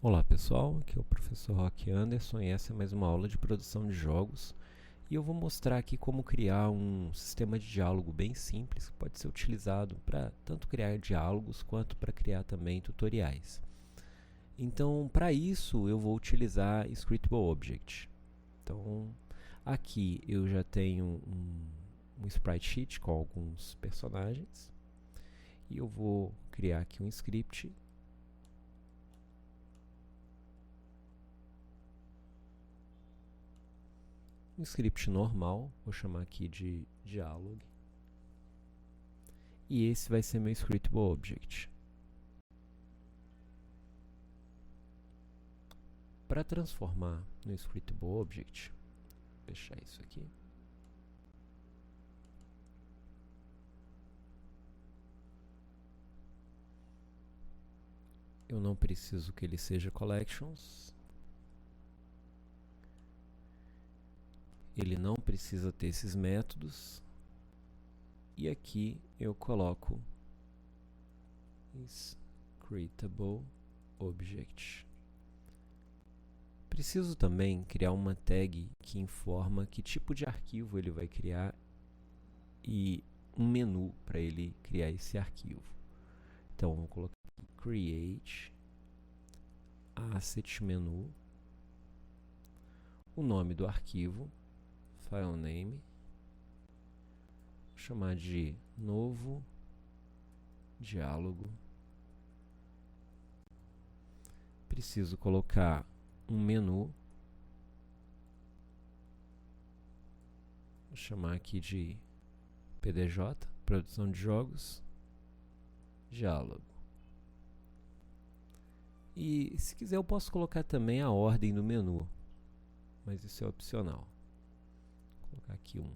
Olá pessoal, aqui é o professor Roque Anderson e essa é mais uma aula de produção de jogos e eu vou mostrar aqui como criar um sistema de diálogo bem simples que pode ser utilizado para tanto criar diálogos quanto para criar também tutoriais. Então, para isso eu vou utilizar Scriptable Object. Então, aqui eu já tenho um sprite sheet com alguns personagens e eu vou criar aqui um script. Um script normal, vou chamar aqui de dialog. E esse vai ser meu Scriptable Object. Para transformar no Scriptable Object, vou fechar isso aqui. Eu não preciso que ele seja collections. Ele não precisa ter esses métodos. E aqui eu coloco Scriptable Object. Preciso também criar uma tag que informa que tipo de arquivo ele vai criar e um menu para ele criar esse arquivo. Então, vou colocar aqui create asset menu, o nome do arquivo, file name, vou chamar de novo diálogo. Preciso colocar um menu, vou chamar aqui de PDJ, produção de jogos, diálogo. E se quiser eu posso colocar também a ordem do menu, mas isso é opcional. Vou colocar aqui um.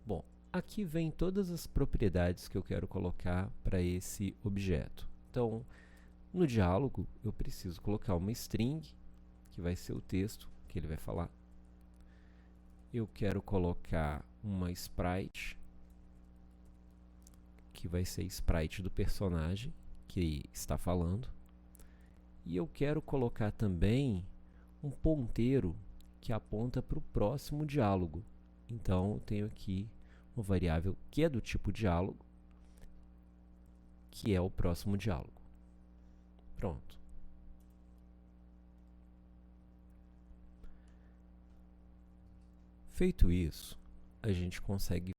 Bom, aqui vem todas as propriedades que eu quero colocar para esse objeto. Então, no diálogo, eu preciso colocar uma string, que vai ser o texto que ele vai falar. Eu quero colocar uma sprite, que vai ser sprite do personagem que está falando. E eu quero colocar também um ponteiro que aponta para o próximo diálogo. Então, eu tenho aqui uma variável que é do tipo diálogo, que é o próximo diálogo. Pronto. Feito isso, a gente consegue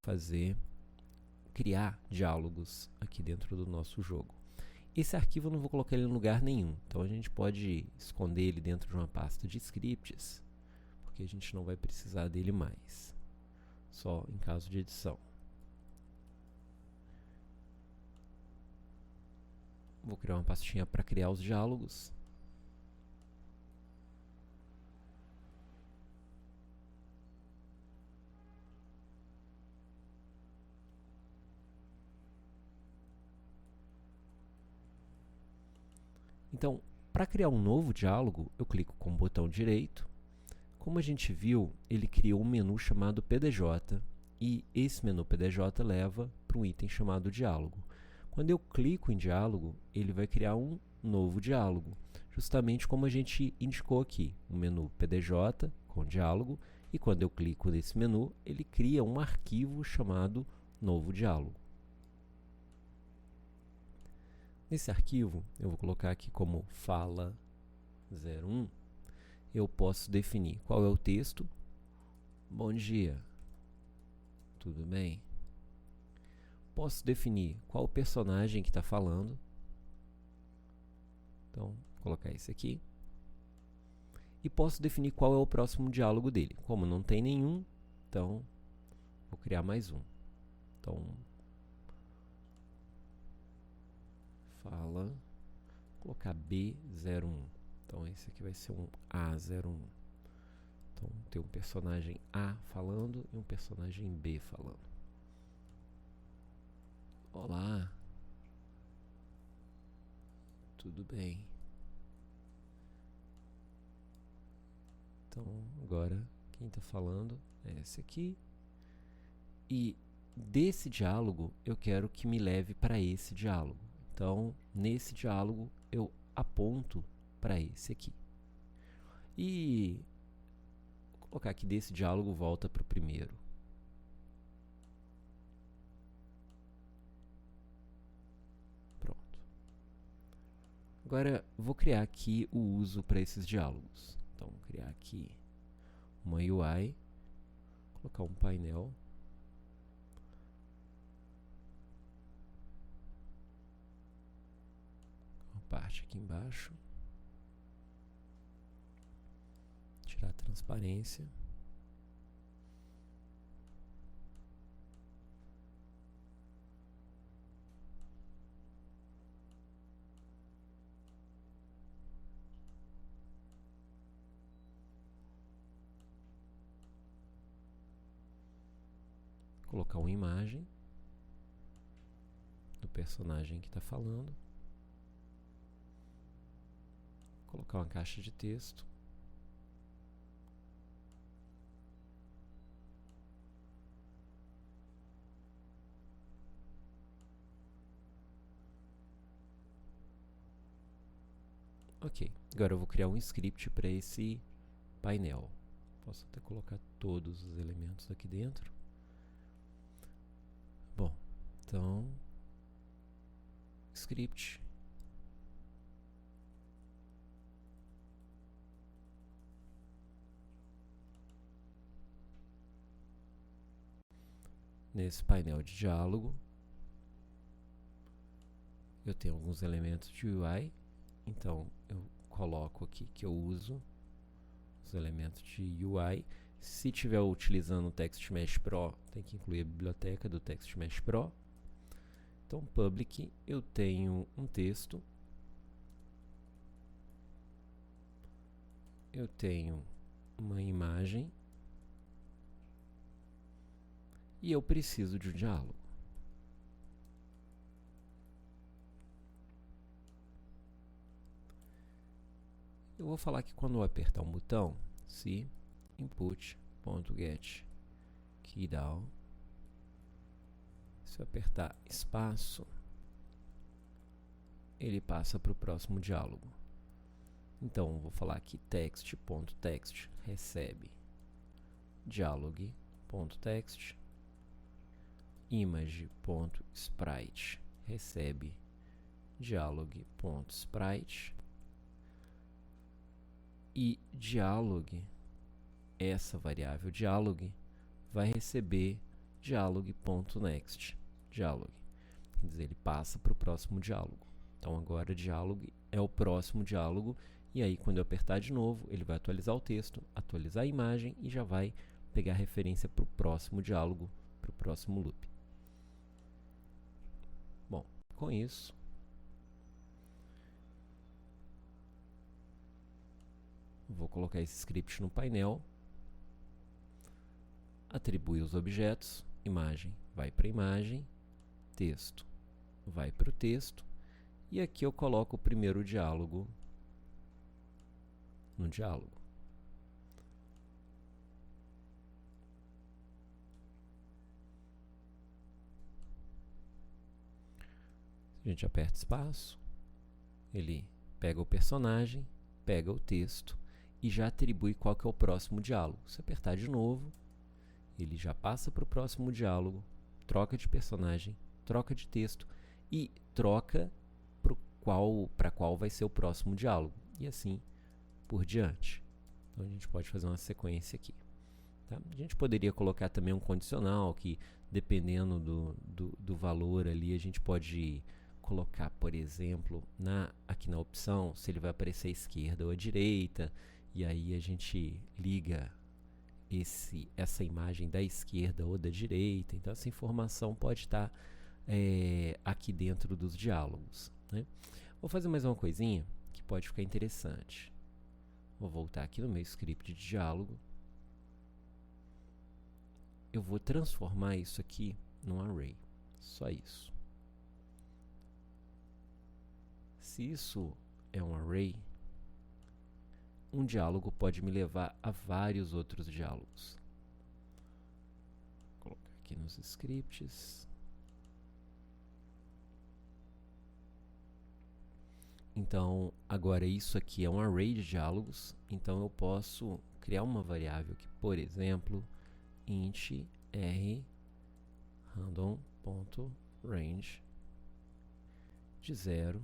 criar diálogos aqui dentro do nosso jogo. Esse arquivo eu não vou colocar ele em lugar nenhum, então a gente pode esconder ele dentro de uma pasta de scripts, porque a gente não vai precisar dele mais, só em caso de edição. Vou criar uma pastinha para criar os diálogos. Então, para criar um novo diálogo, eu clico com o botão direito. Como a gente viu, ele criou um menu chamado PDJ e esse menu PDJ leva para um item chamado diálogo. Quando eu clico em diálogo, ele vai criar um novo diálogo, justamente como a gente indicou aqui, um menu PDJ com diálogo, e quando eu clico nesse menu, ele cria um arquivo chamado novo diálogo. Nesse arquivo, eu vou colocar aqui como fala01, eu posso definir qual é o texto. Bom dia, tudo bem? Posso definir qual o personagem que está falando. Então, vou colocar esse aqui. E posso definir qual é o próximo diálogo dele. Como não tem nenhum, então vou criar mais um. Então, vou colocar B01. Então, esse aqui vai ser um A01. Então, tem um personagem A falando e um personagem B falando. Olá, tudo bem? Então, agora, quem está falando é esse aqui. E desse diálogo, eu quero que me leve para esse diálogo. Então, nesse diálogo, eu aponto para esse aqui. E vou colocar aqui desse diálogo, volta para o primeiro. Pronto. Agora, vou criar aqui o uso para esses diálogos. Então, vou criar aqui uma UI, colocar um painel. Uma parte aqui embaixo. Tirar a transparência. Colocar uma imagem do personagem que está falando. Colocar uma caixa de texto. Ok, agora eu vou criar um script para esse painel. Posso até colocar todos os elementos aqui dentro. Bom, então, script. Nesse painel de diálogo, eu tenho alguns elementos de UI. Então, eu coloco aqui que eu uso os elementos de UI. Se estiver utilizando o TextMesh Pro, tem que incluir a biblioteca do TextMesh Pro. Então, public, eu tenho um texto. Eu tenho uma imagem. E eu preciso de um diálogo. Eu vou falar que quando eu apertar um botão, se input.get keydown, se eu apertar espaço, ele passa para o próximo diálogo. Então, eu vou falar aqui text.text recebe dialog.text, image.sprite recebe dialog.sprite, e dialog, essa variável dialog, vai receber dialog.next, dialog. Quer dizer, ele passa para o próximo diálogo. Então, agora dialog é o próximo diálogo, e aí quando eu apertar de novo, ele vai atualizar o texto, atualizar a imagem e já vai pegar referência para o próximo diálogo, para o próximo loop. Bom, com isso, vou colocar esse script no painel, atribui os objetos, imagem vai para a imagem, texto vai para o texto, e aqui eu coloco o primeiro diálogo no diálogo. A gente aperta espaço, ele pega o personagem, pega o texto e já atribui qual que é o próximo diálogo. Se apertar de novo, ele já passa para o próximo diálogo, troca de personagem, troca de texto e troca para qual vai ser o próximo diálogo. E assim por diante. Então a gente pode fazer uma sequência aqui. Tá? A gente poderia colocar também um condicional que, dependendo do valor ali, a gente pode colocar, por exemplo, aqui na opção, se ele vai aparecer à esquerda ou à direita, e aí a gente liga essa imagem da esquerda ou da direita. Então essa informação pode estar aqui dentro dos diálogos, né? Vou fazer mais uma coisinha que pode ficar interessante. Vou voltar aqui no meu script de diálogo. Eu vou transformar isso aqui num array. Só isso. Se isso é um array, um diálogo pode me levar a vários outros diálogos. Vou colocar aqui nos scripts. Então, agora isso aqui é um array de diálogos, então eu posso criar uma variável que, por exemplo, int r random.range de 0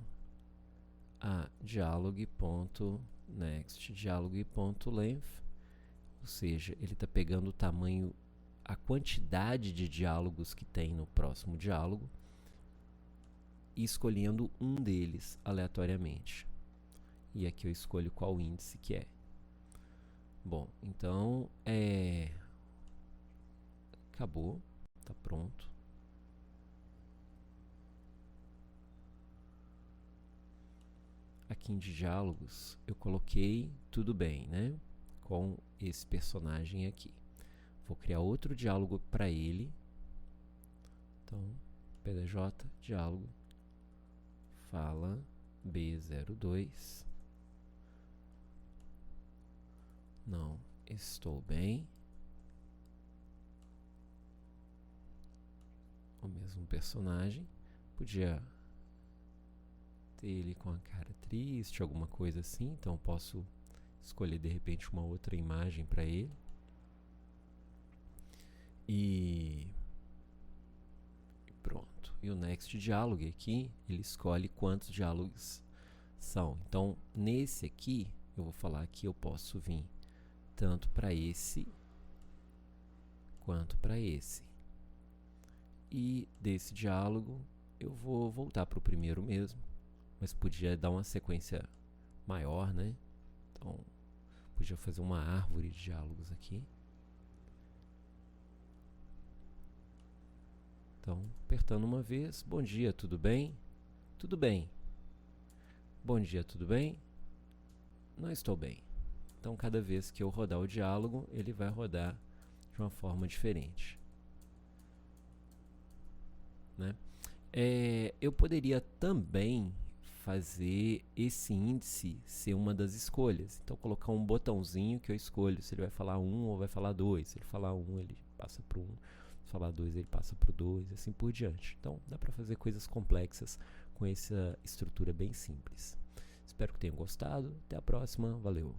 a dialog.next dialog.length, ou seja, ele está pegando o tamanho, a quantidade de diálogos que tem no próximo diálogo e escolhendo um deles aleatoriamente. E aqui eu escolho qual índice que é. Bom, então acabou, está pronto. Aqui em diálogos eu coloquei tudo bem, né? Com esse personagem aqui. Vou criar outro diálogo para ele. Então, PDJ, diálogo, fala B02. Não estou bem. O mesmo personagem. Podia ter ele com a cara triste, alguma coisa assim. Então posso escolher de repente uma outra imagem para ele. E pronto. E o next diálogo aqui, ele escolhe quantos diálogos são. Então, nesse aqui, eu vou falar que eu posso vir tanto para esse quanto para esse. E desse diálogo, eu vou voltar para o primeiro mesmo, mas podia dar uma sequência maior, né? Então, podia fazer uma árvore de diálogos aqui. Então, apertando uma vez, bom dia, tudo bem? Tudo bem. Bom dia, tudo bem? Não estou bem. Então, cada vez que eu rodar o diálogo, ele vai rodar de uma forma diferente. Né? Eu poderia também fazer esse índice ser uma das escolhas. Então, colocar um botãozinho que eu escolho se ele vai falar 1 ou vai falar 2. Se ele falar 1, ele passa para o 1. Se falar 2, ele passa para o 2, assim por diante. Então, dá para fazer coisas complexas com essa estrutura bem simples. Espero que tenham gostado. Até a próxima. Valeu!